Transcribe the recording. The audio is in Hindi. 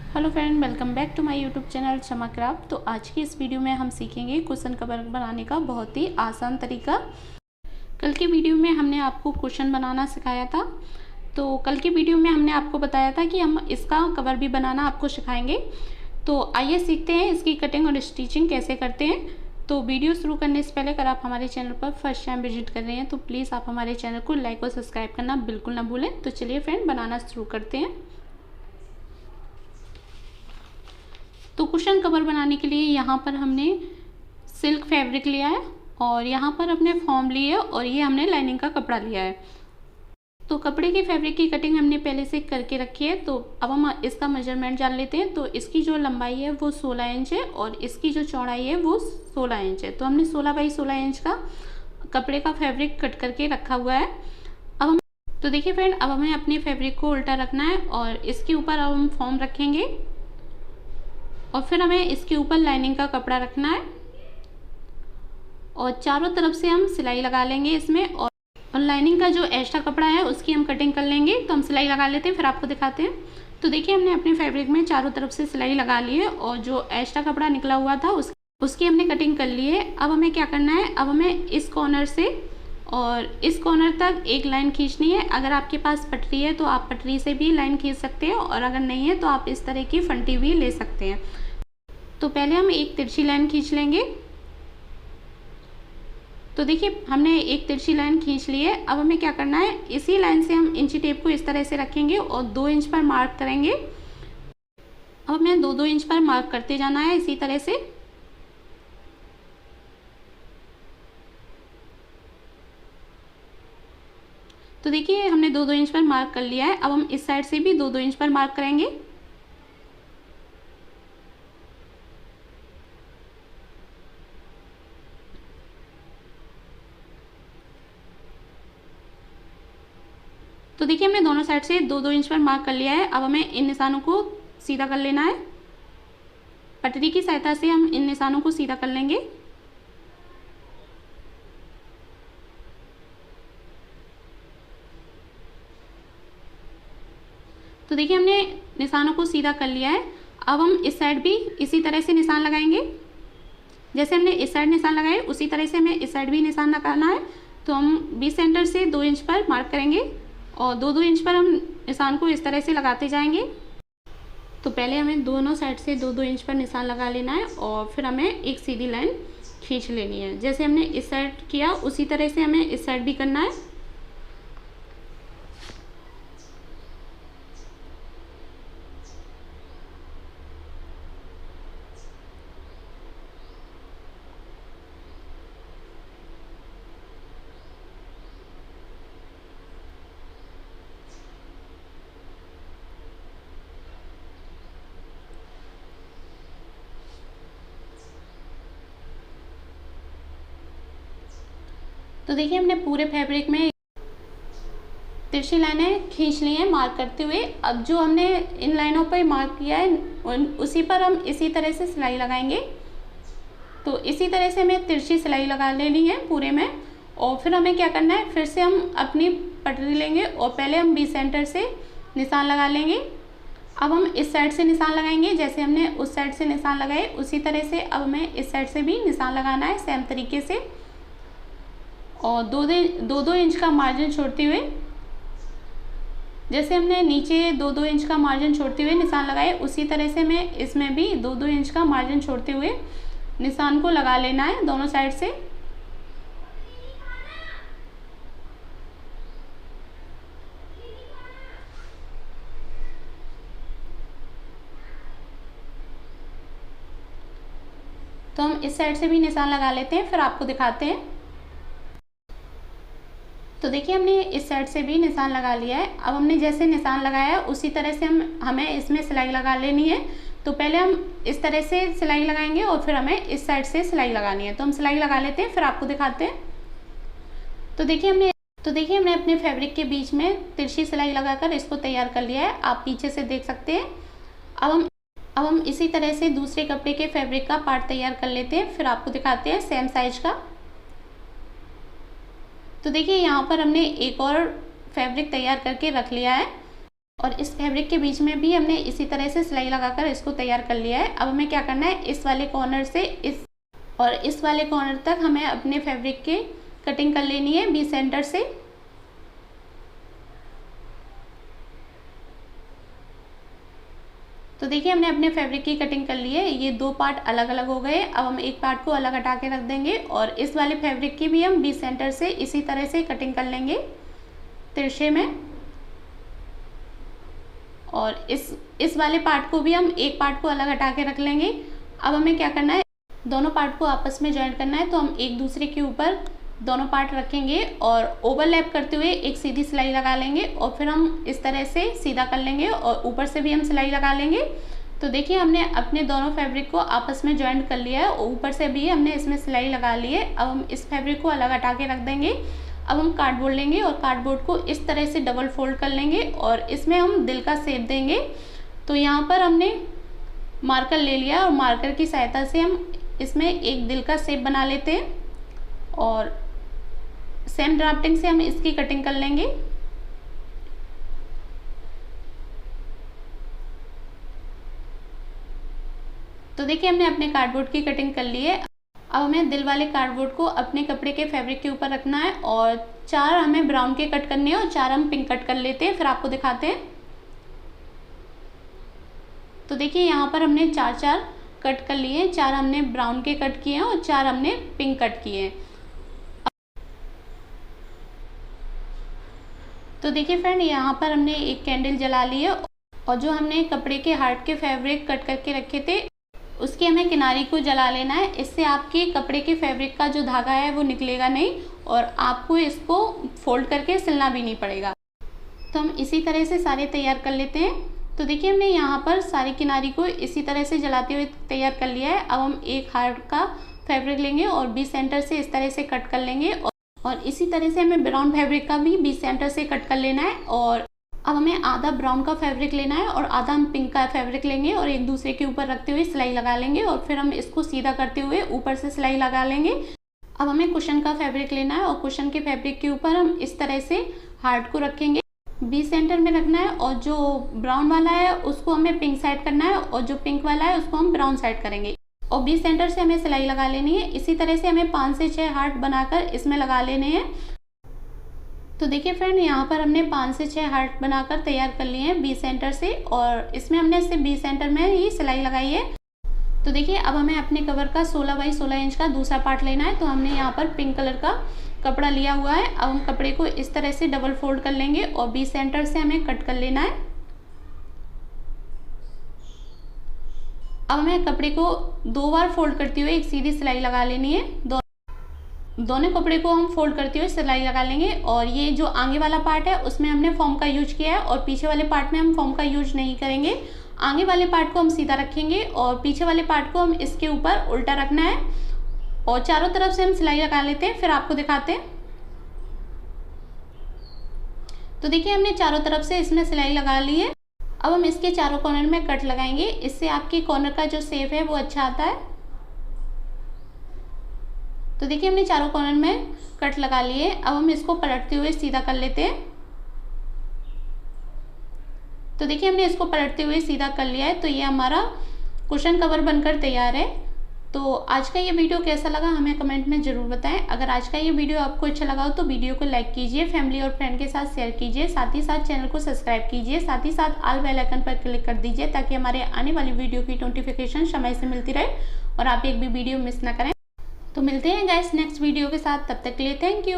Hello friend, welcome back to my YouTube channel Shama Craft. तो आज की इस वीडियो में हम सीखेंगे कुशन कवर बनाने का बहुत ही आसान तरीका। कल की वीडियो में हमने आपको कुशन बनाना सिखाया था। तो कल की वीडियो में हमने आपको बताया था कि हम इसका कवर भी बनाना आपको सिखाएंगे। तो आइए सीखते हैं इसकी कटिंग और स्टिचिंग कैसे करते हैं। तो वीडियो शुरू करने से पहले अगर आप हमारे चैनल पर फर्स्ट टाइम विजिट कर रहे हैं तो प्लीज़ आप हमारे चैनल को लाइक और सब्सक्राइब करना बिल्कुल ना भूलें। तो चलिए फ्रेंड, बनाना शुरू करते हैं। तो कुशन कवर बनाने के लिए यहाँ पर हमने सिल्क फैब्रिक लिया है और यहाँ पर हमने फॉर्म ली है और ये हमने लाइनिंग का कपड़ा लिया है। तो कपड़े के फैब्रिक की कटिंग हमने पहले से करके रखी है। तो अब हम इसका मेजरमेंट जान लेते हैं। तो इसकी जो लंबाई है वो 16 इंच है और इसकी जो चौड़ाई है वो 16 इंच है। तो हमने 16 बाई 16 इंच का कपड़े का फैब्रिक कट करके रखा हुआ है। अब हम तो देखिए फ्रेंड, अब हमें अपने फैब्रिक को उल्टा रखना है और इसके ऊपर अब हम फॉर्म रखेंगे और फिर हमें इसके ऊपर लाइनिंग का कपड़ा रखना है और चारों तरफ से हम सिलाई लगा लेंगे इसमें। और लाइनिंग का जो एक्स्ट्रा कपड़ा है उसकी हम कटिंग कर लेंगे। तो हम सिलाई लगा लेते हैं, फिर आपको दिखाते हैं। तो देखिए, हमने अपने फैब्रिक में चारों तरफ से सिलाई लगा ली है और जो एक्स्ट्रा कपड़ा निकला हुआ था उसकी हमने कटिंग कर ली है। अब हमें क्या करना है, अब हमें इस कॉर्नर से और इस कॉर्नर तक एक लाइन खींचनी है। अगर आपके पास पटरी है तो आप पटरी से भी लाइन खींच सकते हैं और अगर नहीं है तो आप इस तरह की फंटी भी ले सकते हैं। तो पहले हम एक तिरछी लाइन खींच लेंगे। तो देखिए, हमने एक तिरछी लाइन खींच ली है। अब हमें क्या करना है, इसी लाइन से हम इंची टेप को इस तरह से रखेंगे और 2 इंच पर मार्क करेंगे। अब हमें 2-2 इंच पर मार्क करते जाना है इसी तरह से। तो देखिए, हमने 2-2 इंच पर मार्क कर लिया है। अब हम इस साइड से भी 2-2 इंच पर मार्क करेंगे। तो देखिए, हमने दोनों साइड से 2-2 इंच पर मार्क कर लिया है। अब हमें इन निशानों को सीधा कर लेना है। पटरी की सहायता से हम इन निशानों को सीधा कर लेंगे। तो देखिए, हमने निशानों को सीधा कर लिया है। अब हम इस साइड भी इसी तरह से निशान लगाएंगे। जैसे हमने इस साइड निशान लगाए उसी तरह से हमें इस साइड भी निशान लगाना है। तो हम बी सेंटर से 2 इंच पर मार्क करेंगे और 2-2 इंच पर हम निशान को इस तरह से लगाते जाएंगे। तो पहले हमें दोनों साइड से 2-2 इंच पर निशान लगा लेना है और फिर हमें एक सीधी लाइन खींच लेनी है। जैसे हमने इस साइड किया उसी तरह से हमें इस साइड भी करना है। तो देखिए, हमने पूरे फैब्रिक में तिरछी लाइनें खींच ली हैं मार्क करते हुए। अब जो हमने इन लाइनों पर मार्क किया है उसी पर हम इसी तरह से सिलाई लगाएंगे। तो इसी तरह से हमें तिरछी सिलाई लगा लेनी है पूरे में। और फिर हमें क्या करना है, फिर से हम अपनी पटरी लेंगे और पहले हम बी सेंटर से निशान लगा लेंगे। अब हम इस साइड से निशान लगाएंगे। जैसे हमने उस साइड से निशान लगाए उसी तरह से अब हमें इस साइड से भी निशान लगाना है सेम तरीके से। और 2-2 इंच का मार्जिन छोड़ते हुए, जैसे हमने नीचे 2-2 इंच का मार्जिन छोड़ते हुए निशान लगाए उसी तरह से हमें इसमें भी 2-2 इंच का मार्जिन छोड़ते हुए निशान को लगा लेना है दोनों साइड से। तो हम इस साइड से भी निशान लगा लेते हैं, फिर आपको दिखाते हैं। तो देखिए, हमने इस साइड से भी निशान लगा लिया है। अब हमने जैसे निशान लगाया उसी तरह से हमें इसमें सिलाई लगा लेनी है। तो पहले हम इस तरह से सिलाई लगाएंगे और फिर हमें इस साइड से सिलाई लगानी है। तो हम सिलाई लगा लेते हैं, फिर आपको दिखाते हैं। तो देखिए, हमने अपने फैब्रिक के बीच में तिरछी सिलाई लगाकर इसको तैयार कर लिया है। आप पीछे से देख सकते हैं। अब हम इसी तरह से दूसरे कपड़े के फैब्रिक का पार्ट तैयार कर लेते हैं, फिर आपको दिखाते हैं सेम साइज का। तो देखिए, यहाँ पर हमने एक और फैब्रिक तैयार करके रख लिया है। और इस फैब्रिक के बीच में भी हमने इसी तरह से सिलाई लगाकर इसको तैयार कर लिया है। अब हमें क्या करना है, इस वाले कॉर्नर से इस वाले कॉर्नर तक हमें अपने फैब्रिक के कटिंग कर लेनी है बी सेंटर से। तो देखिए हमने अपने फैब्रिक की कटिंग कर ली है। ये दो पार्ट अलग अलग हो गए। अब हम एक पार्ट को अलग हटा के रख देंगे और इस वाले फैब्रिक की भी हम बी सेंटर से इसी तरह से कटिंग कर लेंगे तिरछे में। और इस वाले पार्ट को भी हम एक पार्ट को अलग हटा के रख लेंगे। अब हमें क्या करना है, दोनों पार्ट को आपस में ज्वाइन करना है। तो हम एक दूसरे के ऊपर दोनों पार्ट रखेंगे और ओवरलैप करते हुए एक सीधी सिलाई लगा लेंगे और फिर हम इस तरह से सीधा कर लेंगे और ऊपर से भी हम सिलाई लगा लेंगे। तो देखिए हमने अपने दोनों फैब्रिक को आपस में ज्वाइंट कर लिया है और ऊपर से भी हमने इसमें सिलाई लगा ली है। अब हम इस फैब्रिक को अलग हटा के रख देंगे। अब हम कार्डबोर्ड लेंगे और कार्डबोर्ड को इस तरह से डबल फोल्ड कर लेंगे और इसमें हम दिल का शेप देंगे। तो यहाँ पर हमने मार्कर ले लिया और मार्कर की सहायता से हम इसमें एक दिल का शेप बना लेते हैं और सेम ड्राफ्टिंग से हम इसकी कटिंग कर लेंगे। तो देखिए हमने अपने कार्डबोर्ड की कटिंग कर ली है। अब हमें दिल वाले कार्डबोर्ड को अपने कपड़े के फैब्रिक के ऊपर रखना है और 4 हमें ब्राउन के कट करने हैं और 4 हम पिंक कट कर लेते हैं, फिर आपको दिखाते हैं। तो देखिए यहाँ पर हमने 4 कट कर लिए हैं। 4 हमने ब्राउन के कट किए हैं और 4 हमने पिंक कट किए हैं। तो देखिए फ्रेंड, यहाँ पर हमने एक कैंडल जला ली है और जो हमने कपड़े के हार्ट के फैब्रिक कट करके रखे थे उसकी हमें किनारी को जला लेना है। इससे आपके कपड़े के फैब्रिक का जो धागा है वो निकलेगा नहीं और आपको इसको फोल्ड करके सिलना भी नहीं पड़ेगा। तो हम इसी तरह से सारे तैयार कर लेते हैं। तो देखिए हमने यहाँ पर सारी किनारी को इसी तरह से जलाते हुए तैयार कर लिया है। अब हम एक हार्ट का फैब्रिक लेंगे और बी सेंटर से इस तरह से कट कर लेंगे और इसी तरह से हमें ब्राउन फैब्रिक का भी बी सेंटर से कट कर लेना है। और अब हमें आधा ब्राउन का फैब्रिक लेना है और आधा हम पिंक का फैब्रिक लेंगे और एक दूसरे के ऊपर रखते हुए सिलाई लगा लेंगे और फिर हम इसको सीधा करते हुए ऊपर से सिलाई लगा लेंगे। अब हमें कुशन का फैब्रिक लेना है और कुशन के फैब्रिक के ऊपर हम इस तरह से हार्ट को रखेंगे, बी सेंटर में रखना है और जो ब्राउन वाला है उसको हमें पिंक साइड करना है और जो पिंक वाला है उसको हम ब्राउन साइड करेंगे और बी सेंटर से हमें सिलाई लगा लेनी है। इसी तरह से हमें 5 से 6 हार्ट बनाकर इसमें लगा लेने हैं। तो देखिए फ्रेंड, यहाँ पर हमने 5 से 6 हार्ट बनाकर तैयार कर लिए हैं बी सेंटर से और इसमें हमने सिर्फ बी सेंटर में ही सिलाई लगाई है। तो देखिए अब हमें अपने कवर का 16 बाई 16 इंच का दूसरा पार्ट लेना है। तो हमने यहाँ पर पिंक कलर का कपड़ा लिया हुआ है। अब हम कपड़े को इस तरह से डबल फोल्ड कर लेंगे और बी सेंटर से हमें कट कर लेना है। अब हमें कपड़े को 2 बार फोल्ड करते हुए एक सीधी सिलाई लगा लेनी है। दोनों कपड़े को हम फोल्ड करते हुए सिलाई लगा लेंगे और ये जो आगे वाला पार्ट है उसमें हमने फॉर्म का यूज किया है और पीछे वाले पार्ट में हम फॉर्म का यूज नहीं करेंगे। आगे वाले पार्ट को हम सीधा रखेंगे और पीछे वाले पार्ट को हम इसके ऊपर उल्टा रखना है और चारों तरफ से हम सिलाई लगा लेते हैं, फिर आपको दिखाते हैं। तो देखिए हमने चारों तरफ से इसमें सिलाई लगा ली है। अब हम इसके चारों कॉर्नर में कट लगाएंगे, इससे आपके कॉर्नर का जो शेप है वो अच्छा आता है। तो देखिए हमने चारों कॉर्नर में कट लगा लिए। अब हम इसको पलटते हुए सीधा कर लेते हैं। तो देखिए हमने इसको पलटते हुए सीधा कर लिया है। तो ये हमारा कुशन कवर बनकर तैयार है। तो आज का ये वीडियो कैसा लगा हमें कमेंट में ज़रूर बताएं। अगर आज का ये वीडियो आपको अच्छा लगा हो तो वीडियो को लाइक कीजिए, फैमिली और फ्रेंड के साथ शेयर कीजिए, साथ ही साथ चैनल को सब्सक्राइब कीजिए, साथ ही साथ ऑल बेल आइकन पर क्लिक कर दीजिए ताकि हमारे आने वाली वीडियो की नोटिफिकेशन समय से मिलती रहे और आप एक भी वीडियो मिस ना करें। तो मिलते हैं गाइस नेक्स्ट वीडियो के साथ, तब तक के लिए थैंक यू।